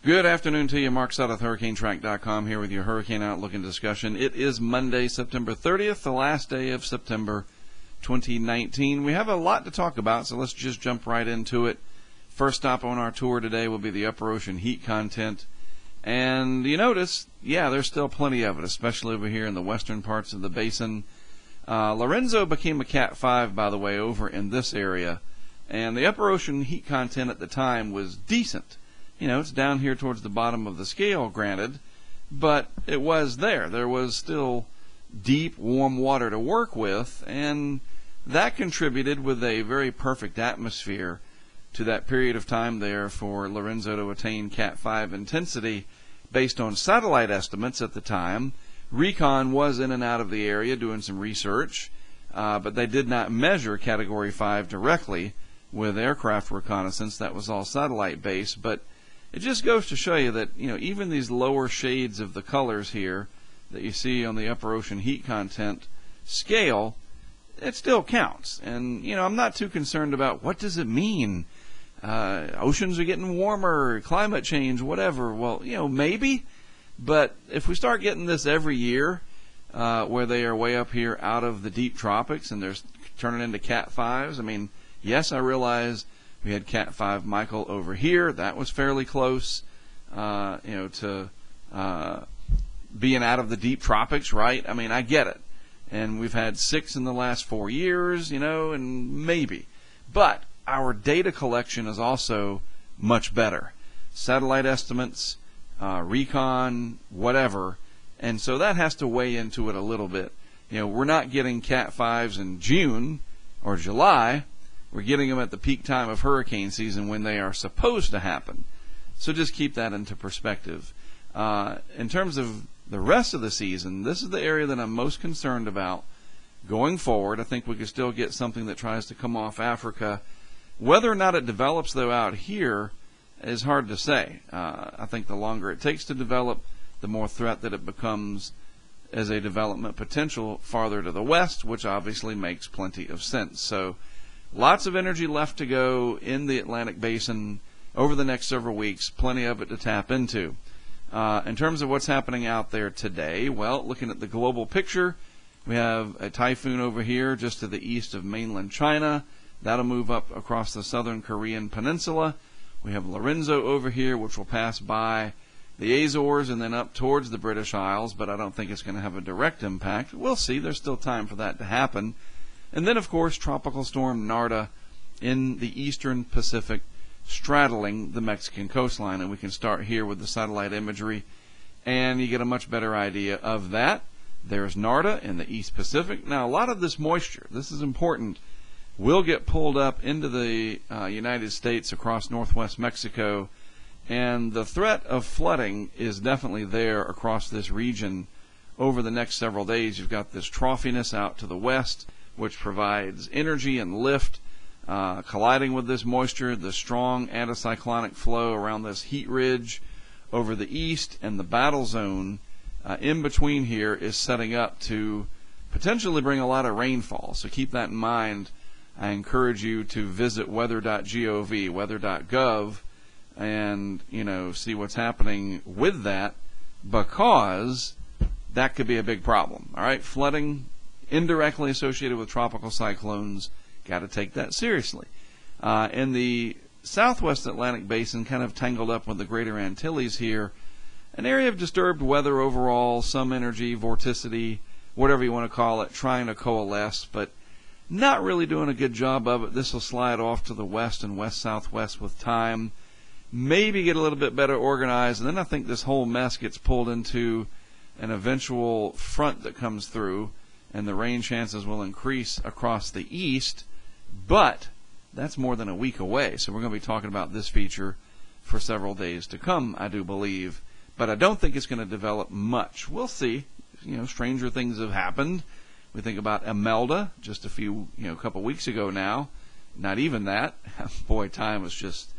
Good afternoon to you. Mark Suttoth, HurricaneTrack.com, here with your Hurricane Outlook and discussion. It is Monday, September 30th, the last day of September 2019. We have a lot to talk about, so let's just jump right into it. First stop on our tour today will be the upper ocean heat content. And you notice, there's still plenty of it, especially over here in the western parts of the basin. Lorenzo became a Cat 5, by the way, over in this area. And the upper ocean heat content at the time was decent. It's down here towards the bottom of the scale, granted, but it was there. There was still deep, warm water to work with, and that contributed with a very perfect atmosphere to that period of time there for Lorenzo to attain Cat 5 intensity based on satellite estimates at the time. Recon was in and out of the area doing some research, but they did not measure Category 5 directly with aircraft reconnaissance. That was all satellite-based, but it just goes to show you that, even these lower shades of the colors here that you see on the upper ocean heat content scale, it still counts. And, I'm not too concerned about what does it mean. Oceans are getting warmer, climate change, whatever. Well, maybe. But if we start getting this every year, where they are way up here out of the deep tropics and they're turning into Cat 5s, yes, I realize we had Cat 5 Michael over here. That was fairly close, to being out of the deep tropics, right? I get it. And we've had 6 in the last 4 years, and maybe. But our data collection is also much better. Satellite estimates, recon, whatever. And so that has to weigh into it a little bit. We're not getting Cat 5s in June or July. We're getting them at the peak time of hurricane season when they are supposed to happen. So just keep that into perspective. In terms of the rest of the season, this is the area that I'm most concerned about going forward. I think we could still get something that tries to come off Africa. Whether or not it develops, though, out here is hard to say. I think the longer it takes to develop, the more threat that it becomes as a development potential farther to the west, which obviously makes plenty of sense. So lots of energy left to go in the Atlantic Basin over the next several weeks, plenty of it to tap into. In terms of what's happening out there today, well, looking at the global picture, we have a typhoon over here just to the east of mainland China. That'll move up across the southern Korean peninsula. We have Lorenzo over here, which will pass by the Azores and then up towards the British Isles, but I don't think it's going to have a direct impact. We'll see. There's still time for that to happen. And then, of course, Tropical Storm Narda in the eastern Pacific straddling the Mexican coastline. And we can start here with the satellite imagery, and you get a much better idea of that. There's Narda in the East Pacific. Now, a lot of this moisture, this is important, will get pulled up into the United States across northwest Mexico, and the threat of flooding is definitely there across this region over the next several days. You've got this troughiness out to the west, which provides energy and lift, colliding with this moisture, the strong anticyclonic flow around this heat ridge over the east, and the battle zone in between here is setting up to potentially bring a lot of rainfall. So keep that in mind. I encourage you to visit weather.gov, weather.gov, and see what's happening with that, because that could be a big problem. All right, flooding indirectly associated with tropical cyclones, got to take that seriously. In the southwest Atlantic Basin, kind of tangled up with the greater Antilles here, an area of disturbed weather overall, some energy, vorticity, whatever you want to call it, trying to coalesce, but not really doing a good job of it. This will slide off to the west and west-southwest with time, maybe get a little bit better organized, and then I think this whole mess gets pulled into an eventual front that comes through, and the rain chances will increase across the east, but that's more than a week away. So we're going to be talking about this feature for several days to come, I do believe. But I don't think it's going to develop much. We'll see. Stranger things have happened. We think about Imelda just a couple weeks ago now. Not even that. Boy, time was just,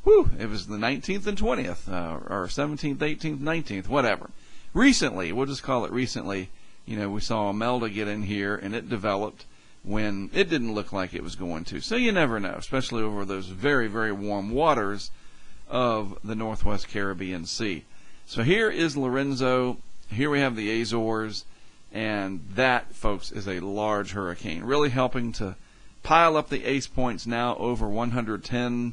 it was the 19th and 20th, or 17th, 18th, 19th, whatever. Recently, we'll just call it recently, we saw Imelda get in here, and it developed when it didn't look like it was going to. So you never know, especially over those very, very warm waters of the Northwest Caribbean Sea. So here is Lorenzo. Here we have the Azores. And that, folks, is a large hurricane, really helping to pile up the ace points now over 110,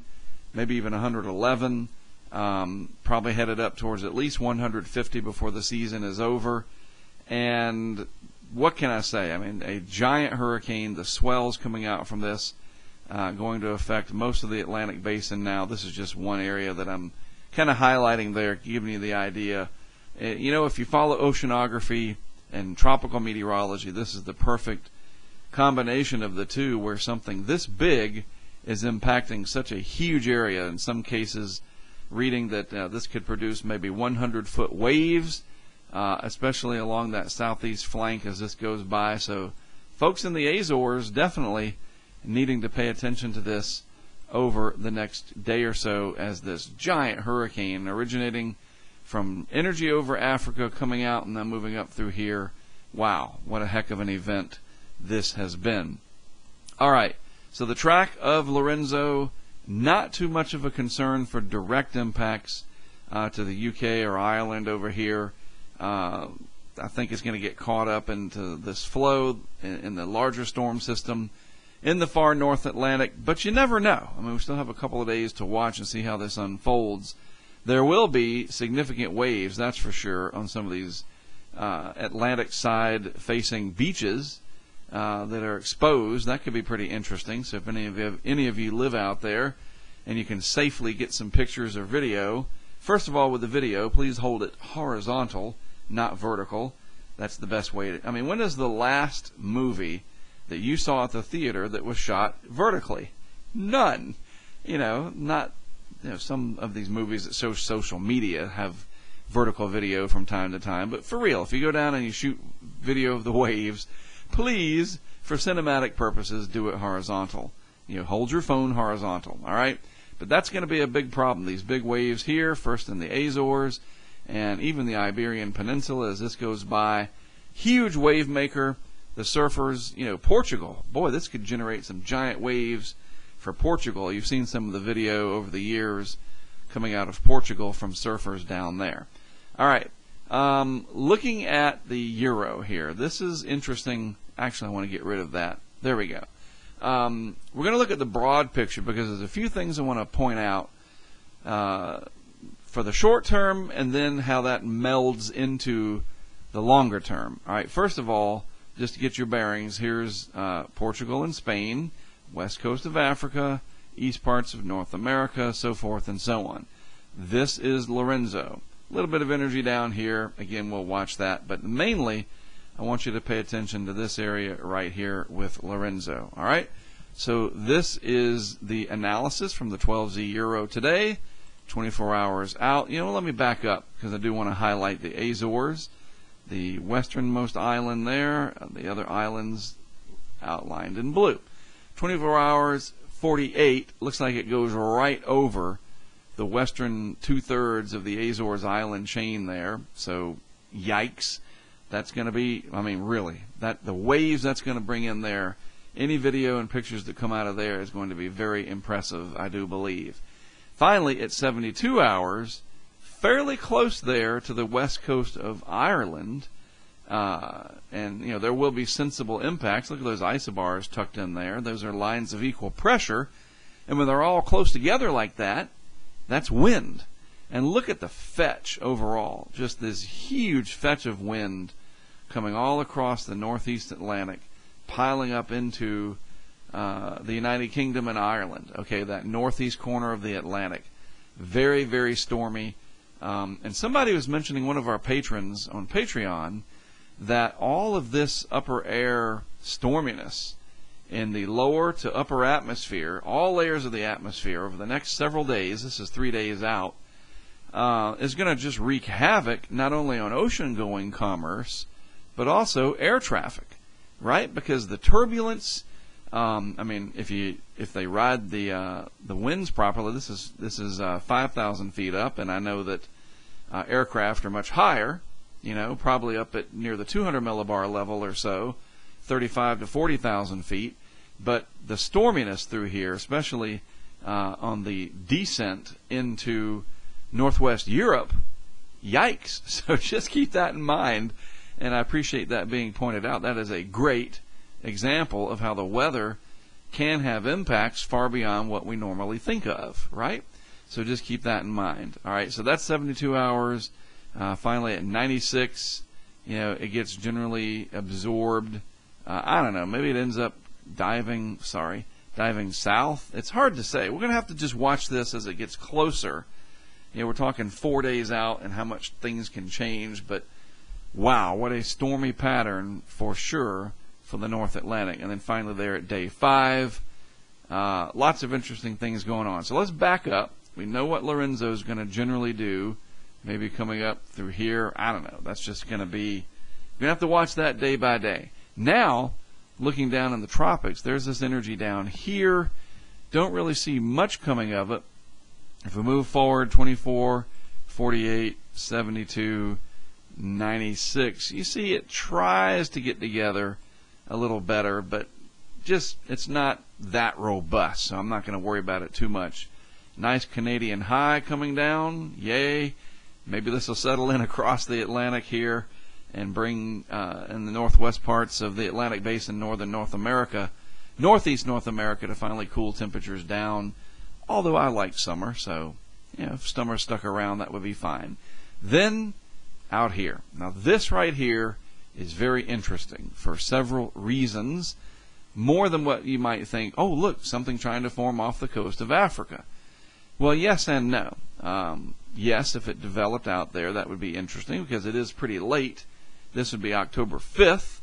maybe even 111. Probably headed up towards at least 150 before the season is over. And what can I say? I mean, a giant hurricane, the swells coming out from this, going to affect most of the Atlantic basin now. This is just one area that I'm kind of highlighting there, giving you the idea. You know, if you follow oceanography and tropical meteorology, this is the perfect combination of the two, where something this big is impacting such a huge area. In some cases, reading that this could produce maybe 100-foot waves, especially along that southeast flank as this goes by. So folks in the Azores definitely needing to pay attention to this over the next day or so, as this giant hurricane originating from energy over Africa, coming out and then moving up through here. Wow, what a heck of an event this has been. All right, so the track of Lorenzo, not too much of a concern for direct impacts to the UK or Ireland over here. I think it's going to get caught up into this flow in the larger storm system in the far North Atlantic, but you never know. I mean, we still have a couple of days to watch and see how this unfolds. There will be significant waves, that's for sure, on some of these Atlantic side facing beaches that are exposed. That could be pretty interesting. So if any of you live out there and you can safely get some pictures or video, first of all, with the video, please hold it horizontal, not vertical. That's the best way to. I mean, when is the last movie that you saw at the theater that was shot vertically? None. You know, not. You know, some of these movies that show social media have vertical video from time to time, but for real, if you go down and you shoot video of the waves, please, for cinematic purposes, do it horizontal. You know, hold your phone horizontal, all right? But that's going to be a big problem. These big waves here, first in the Azores and even the Iberian Peninsula as this goes by. Huge wave maker. The surfers, you know, Portugal, boy, this could generate some giant waves for Portugal. You've seen some of the video over the years coming out of Portugal from surfers down there. All right, looking at the euro here, this is interesting. Actually, I want to get rid of that. There we go. We're going to look at the broad picture because there's a few things I want to point out for the short term, and then how that melds into the longer term. All right, first of all, just to get your bearings, here's Portugal and Spain, west coast of Africa, east parts of North America, so forth and so on. This is Lorenzo. A little bit of energy down here. Again, we'll watch that. But mainly, I want you to pay attention to this area right here with Lorenzo. All right? So this is the analysis from the 12Z Euro today, 24 hours out. You know, let me back up because I do want to highlight the Azores, the westernmost island there, the other islands outlined in blue. 24 hours, 48, looks like it goes right over the western two-thirds of the Azores island chain there. So, yikes. That's going to be, I mean, really, that the waves that's going to bring in there, any video and pictures that come out of there is going to be very impressive, I do believe. Finally, at 72 hours, fairly close there to the west coast of Ireland, and, you know, there will be sensible impacts. Look at those isobars tucked in there. Those are lines of equal pressure. And when they're all close together like that, that's wind. And look at the fetch overall. Just this huge fetch of wind coming all across the northeast Atlantic, piling up into the United Kingdom and Ireland. Okay, that northeast corner of the Atlantic. Very, very stormy. And somebody was mentioning, one of our patrons on Patreon, that all of this upper air storminess in the lower to upper atmosphere, all layers of the atmosphere over the next several days, this is 3 days out, is going to just wreak havoc not only on ocean-going commerce, but also air traffic, right? Because the turbulence, I mean, if they ride the winds properly, this is 5,000 feet up, and I know that aircraft are much higher, you know, probably up at near the 200 millibar level or so, 35 to 40,000 feet. But the storminess through here, especially on the descent into northwest Europe. Yikes. So just keep that in mind, and I appreciate that being pointed out. That is a great example of how the weather can have impacts far beyond what we normally think of, right? So just keep that in mind. All right, so that's 72 hours. Finally at 96, it gets generally absorbed. I don't know, maybe it ends up diving south. It's hard to say. We're going to have to just watch this as it gets closer. We're talking 4 days out and how much things can change, but wow, what a stormy pattern for sure for the North Atlantic. And then finally there at day 5, lots of interesting things going on. So let's back up. We know what Lorenzo is going to generally do, maybe coming up through here. I don't know. That's just going to be, you're going to have to watch that day by day. Now, looking down in the tropics, there's this energy down here. Don't really see much coming of it. If we move forward, 24, 48, 72, 96, you see it tries to get together a little better, but just it's not that robust, so I'm not going to worry about it too much. Nice Canadian high coming down. Yay. Maybe this will settle in across the Atlantic here and bring in the northwest parts of the Atlantic Basin, northern North America, northeast North America, to finally cool temperatures down. Although I like summer, so if summer stuck around, that would be fine. Then out here. Now this right here is very interesting for several reasons, more than what you might think. Oh, look, something trying to form off the coast of Africa. Well, yes and no. Yes, if it developed out there, that would be interesting because it is pretty late. This would be October 5th,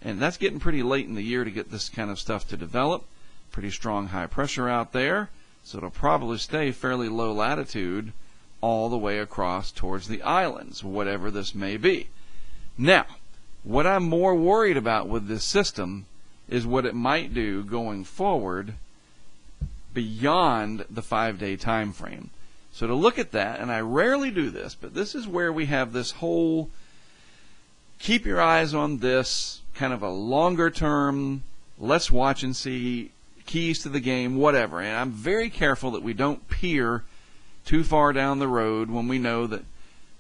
and that's getting pretty late in the year to get this kind of stuff to develop. Pretty strong high pressure out there, so it'll probably stay fairly low latitude all the way across towards the islands, whatever this may be. Now, what I'm more worried about with this system is what it might do going forward beyond the 5-day time frame. So to look at that, and I rarely do this, but this is where we have this whole keep your eyes on this, kind of a longer term, let's watch and see, keys to the game, whatever. And I'm very careful that we don't peer too far down the road when we know that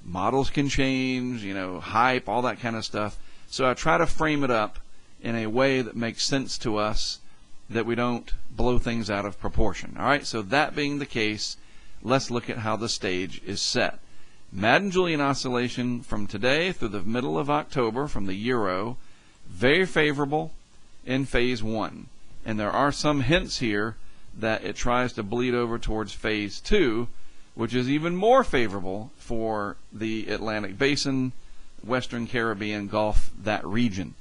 models can change, hype, all that kind of stuff. So I try to frame it up in a way that makes sense to us, that we don't blow things out of proportion. All right, so that being the case, let's look at how the stage is set. Madden-Julian oscillation from today through the middle of October from the Euro, very favorable in phase 1. And there are some hints here that it tries to bleed over towards phase 2, which is even more favorable for the Atlantic Basin, Western Caribbean, Gulf, that region.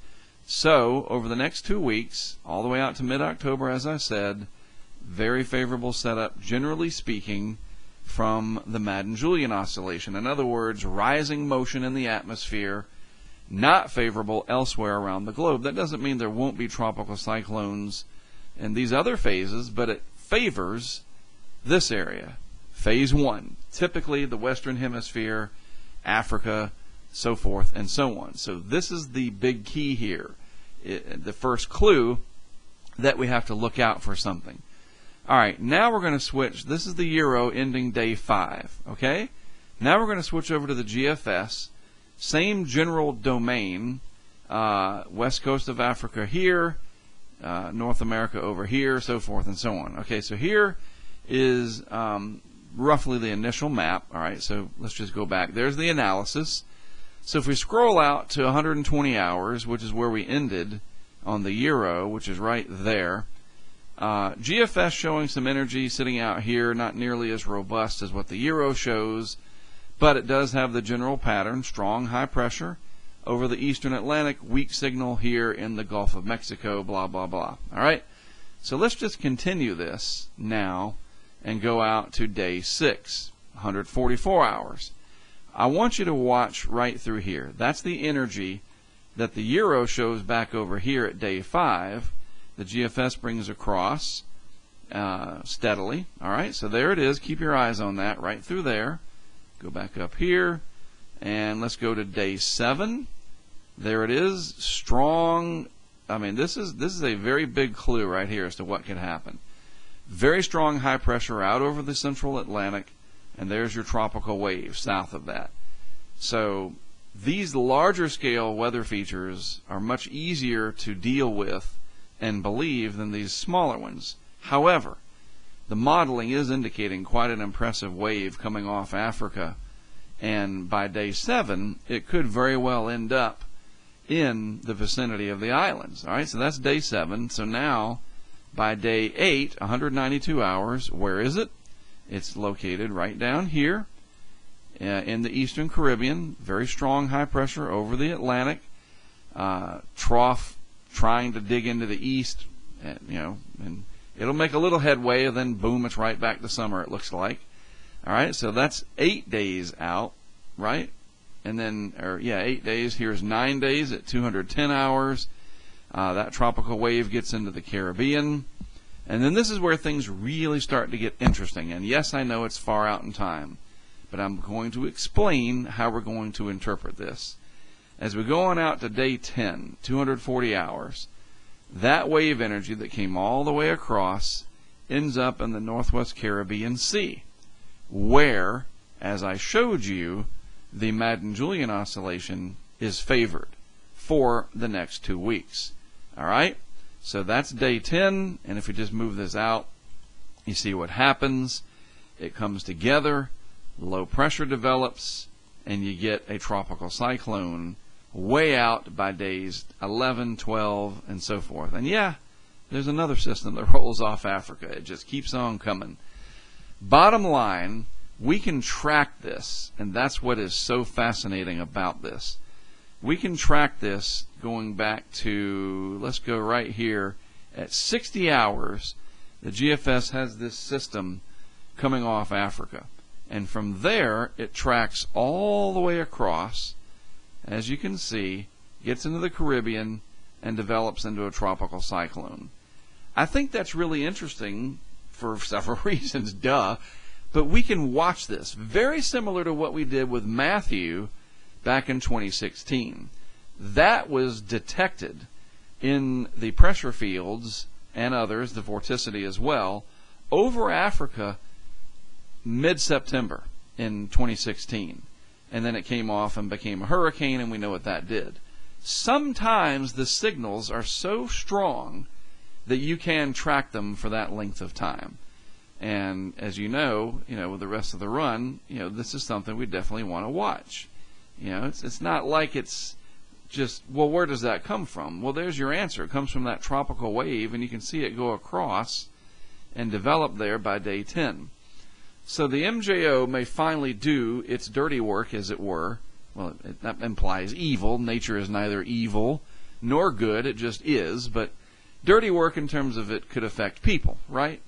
So, over the next 2 weeks, all the way out to mid-October, as I said, very favorable setup, generally speaking, from the Madden-Julian oscillation. In other words, rising motion in the atmosphere, not favorable elsewhere around the globe. That doesn't mean there won't be tropical cyclones in these other phases, but it favors this area, phase 1, typically the Western Hemisphere, Africa, so forth and so on. So this is the big key here, the first clue that we have to look out for something. All right, now we're going to switch. This is the Euro ending day 5, okay? Now we're going to switch over to the GFS. Same general domain, west coast of Africa here, North America over here, so forth and so on. Okay, so here is roughly the initial map. All right, so let's just go back. There's the analysis. So if we scroll out to 120 hours, which is where we ended on the Euro, which is right there, GFS showing some energy sitting out here, not nearly as robust as what the Euro shows, but it does have the general pattern, strong high pressure over the eastern Atlantic, weak signal here in the Gulf of Mexico, blah, blah, blah. All right, so let's just continue this now and go out to day 6, 144 hours. I want you to watch right through here. That's the energy that the Euro shows back over here at day 5. The GFS brings across steadily. All right, so there it is. Keep your eyes on that right through there. Go back up here, and let's go to day 7. There it is, strong. I mean, this is a very big clue right here as to what could happen. Very strong high pressure out over the central Atlantic, and there's your tropical wave south of that. So these larger scale weather features are much easier to deal with and believe than these smaller ones. However, the modeling is indicating quite an impressive wave coming off Africa, and by day 7 it could very well end up in the vicinity of the islands. All right, so that's day 7. So now by day 8, 192 hours, where is it? It's located right down here in the eastern Caribbean. Very strong high pressure over the Atlantic. Trough trying to dig into the east, and it'll make a little headway, and then boom, it's right back to summer, it looks like. All right, so that's 8 days out, right? And then, 8 days. Here's 9 days at 210 hours. That tropical wave gets into the Caribbean. And then this is where things really start to get interesting. And yes, I know it's far out in time, but I'm going to explain how we're going to interpret this. As we go on out to day 10, 240 hours, that wave energy that came all the way across ends up in the Northwest Caribbean Sea, where, as I showed you, the Madden-Julian oscillation is favored for the next 2 weeks. All right? So that's day 10, and if we just move this out, you see what happens. It comes together, low pressure develops, and you get a tropical cyclone way out by days 11, 12, and so forth. And yeah, there's another system that rolls off Africa. It just keeps on coming. Bottom line, we can track this, and that's what is so fascinating about this. We can track this going back to, let's go right here, at 60 hours, the GFS has this system coming off Africa. And from there, it tracks all the way across, as you can see, gets into the Caribbean, and develops into a tropical cyclone. I think that's really interesting for several reasons, duh. But we can watch this, very similar to what we did with Matthew back in 2016. That was detected in the pressure fields and others, the vorticity as well, over Africa mid-September in 2016. And then it came off and became a hurricane, and we know what that did. Sometimes the signals are so strong that you can track them for that length of time. And as you know, with the rest of the run, this is something we definitely want to watch. It's not like it's just, well, where does that come from? Well, there's your answer. It comes from that tropical wave, and you can see it go across and develop there by day 10. So the MJO may finally do its dirty work, as it were. Well, that implies evil. Nature is neither evil nor good. It just is. But dirty work in terms of it could affect people, right?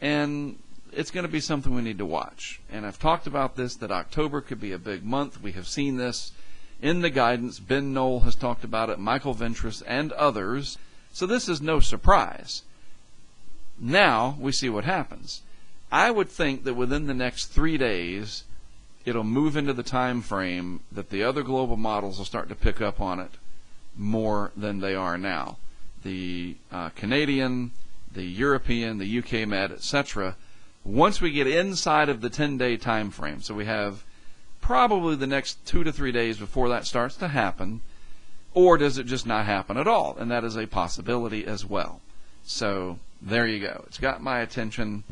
And it's going to be something we need to watch. And I've talked about this, that October could be a big month. We have seen this in the guidance. Ben Knoll has talked about it, Michael Ventris, and others. So this is no surprise. Now we see what happens. I would think that within the next 3 days, it'll move into the time frame that the other global models will start to pick up on it more than they are now. The Canadian, the European, the UK Med, etc. Once we get inside of the 10-day time frame, so we have probably the next 2 to 3 days before that starts to happen, or does it just not happen at all? And that is a possibility as well. So there you go. It's got my attention.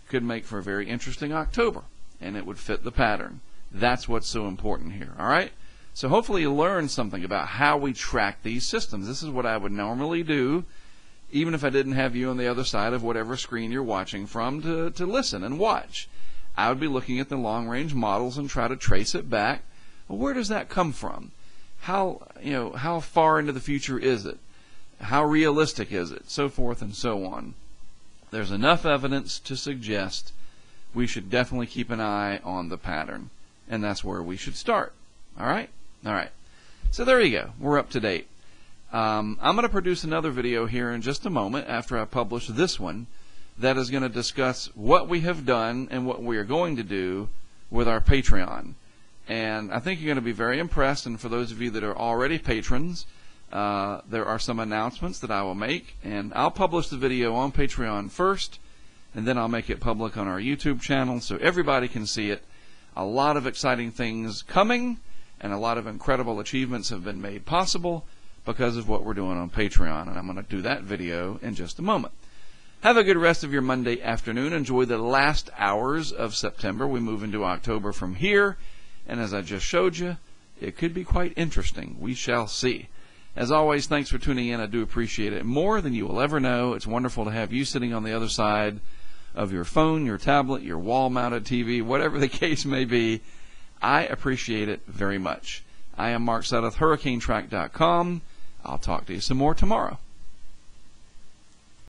Could make for a very interesting October, and it would fit the pattern. That's what's so important here. All right? So hopefully you learned something about how we track these systems. This is what I would normally do, even if I didn't have you on the other side of whatever screen you're watching from to listen and watch. I would be looking at the long-range models and try to trace it back. Well, where does that come from? How far into the future is it? How realistic is it? So forth and so on. There's enough evidence to suggest we should definitely keep an eye on the pattern, and that's where we should start. All right? All right. So there you go. We're up to date. I'm going to produce another video here in just a moment after I publish this one that is going to discuss what we have done and what we are going to do with our Patreon. And I think you're going to be very impressed, and for those of you that are already patrons, there are some announcements that I will make, and I'll publish the video on Patreon first, and then I'll make it public on our YouTube channel so everybody can see it. A lot of exciting things coming, and a lot of incredible achievements have been made possible because of what we're doing on Patreon, and I'm going to do that video in just a moment. Have a good rest of your Monday afternoon. Enjoy the last hours of September. We move into October from here, and as I just showed you, it could be quite interesting. We shall see. As always, thanks for tuning in. I do appreciate it more than you will ever know. It's wonderful to have you sitting on the other side of your phone, your tablet, your wall-mounted TV, whatever the case may be. I appreciate it very much. I am Mark Sudduth, HurricaneTrack.com. I'll talk to you some more tomorrow.